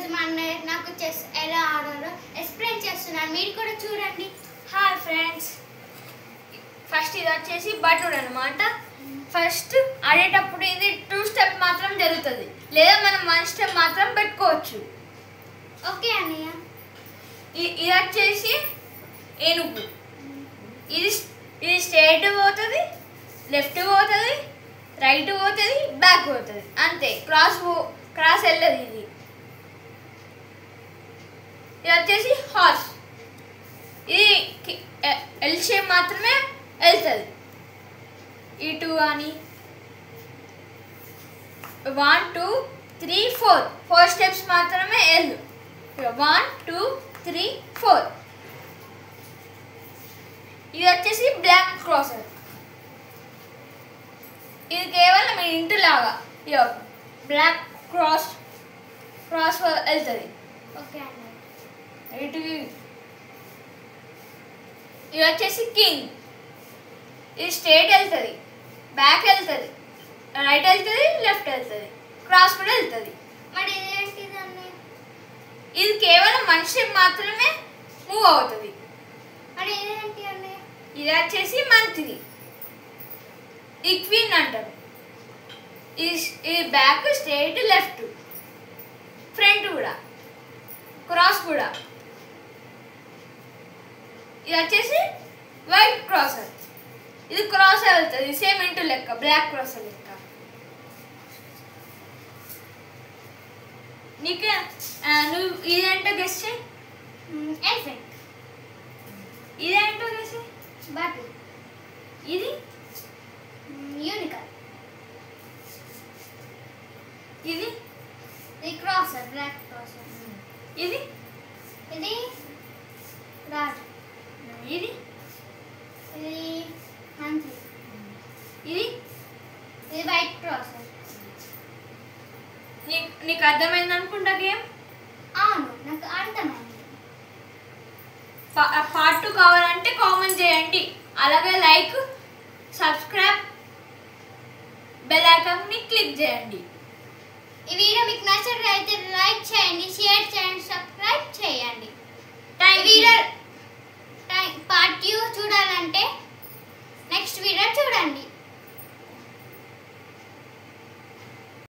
ఈరోజు మా అన్నయ్య నాకు చెస్ ఎలా ఆడాలో ఎక్స్ప్లెయిన్ చేస్తున్నాను, మీరు కూడా చూడండి. హాయ్ ఫ్రెండ్స్, ఫస్ట్ ఇది వచ్చేసి బటన్ అనమాట. ఫస్ట్ ఆడేటప్పుడు ఇది 2 స్టెప్ మాత్రం జరుగుతుంది, లేదా మనం 1 స్టెప్ మాత్రం పెట్టుకోవచ్చు. ఓకే అన్నయ్య. ఇది వచ్చేసి ఏనుగు. ఇది స్ట్రైట్ పోతుంది, లెఫ్ట్ పోతుంది, రైట్ పోతుంది, బ్యాక్ పోతుంది, అంతే. క్రాస్ వెళ్ళదు. ఇది వచ్చేసి హార్స్. ఇది ఎల్ షేప్ మాత్రమే వెళ్తుంది. ఇటు కానీ 1 2 3 4 స్టెప్స్ మాత్రమే వెళ్ళు. 1 2 3 4. ఇది వచ్చేసి బ్లాక్ క్రాసర్. ఇది కేవలం ఇంటు లాగా బ్లాక్ క్రాస్ వెళ్తుంది. ఓకే అన్నయ్య. ఇటు ఇది వచ్చేసి కింగ్. ఇది స్ట్రైట్ వెళ్తుంది, బ్యాక్ వెళ్తుంది, రైట్ వెళ్తుంది, లెఫ్ట్ వెళ్తుంది, క్రాస్ కూడా వెళ్తుంది. మరి ఇదేంటిది అన్నయ్య? ఇది కేవలం మనిషి మాత్రమే మూవ్ అవుతుంది. మరి ఇదేంటి అన్నయ్య? ఇది వచ్చేసి మంత్రి. ఈ క్వీన్ అంటారు. ఇది బ్యాక్, స్ట్రైట్, లెఫ్ట్, ఫ్రంట్ కూడా, క్రాస్ కూడా. ఇది వచ్చేసి వైట్ క్రాసర్. ఇది క్రాస్ వెళ్తుంది, సేమ్ ఇంటూ లెక్క, బ్లాక్ క్రాసర్ లెక్క. నీకు నువ్వు ఇదేంటో గెస్ చేయి. ఎలిఫెంట్. ఇదేంటో గెస్ చేయి. బాటిల్. ఇది యూనికార్న్. ఇది క్రాసర్, బ్లాక్ క్రాసర్. ఇది రాజు. ఇది మంత్రి. ఇది వైట్ క్రాసర్. నీకు అర్థమైంది అనుకుంటా గేమ్. అవును, నాకు అర్థమైంది. పార్ట్ 2 కావాలంటే కామెంట్ చేయండి. అలాగే లైక్, సబ్స్క్రైబ్, బెల్ ఐకాన్ని క్లిక్ చేయండి. ఈ వీడియో మీకు నచ్చినట్లయితే లైక్ చేయండి, షేర్ చేయండి,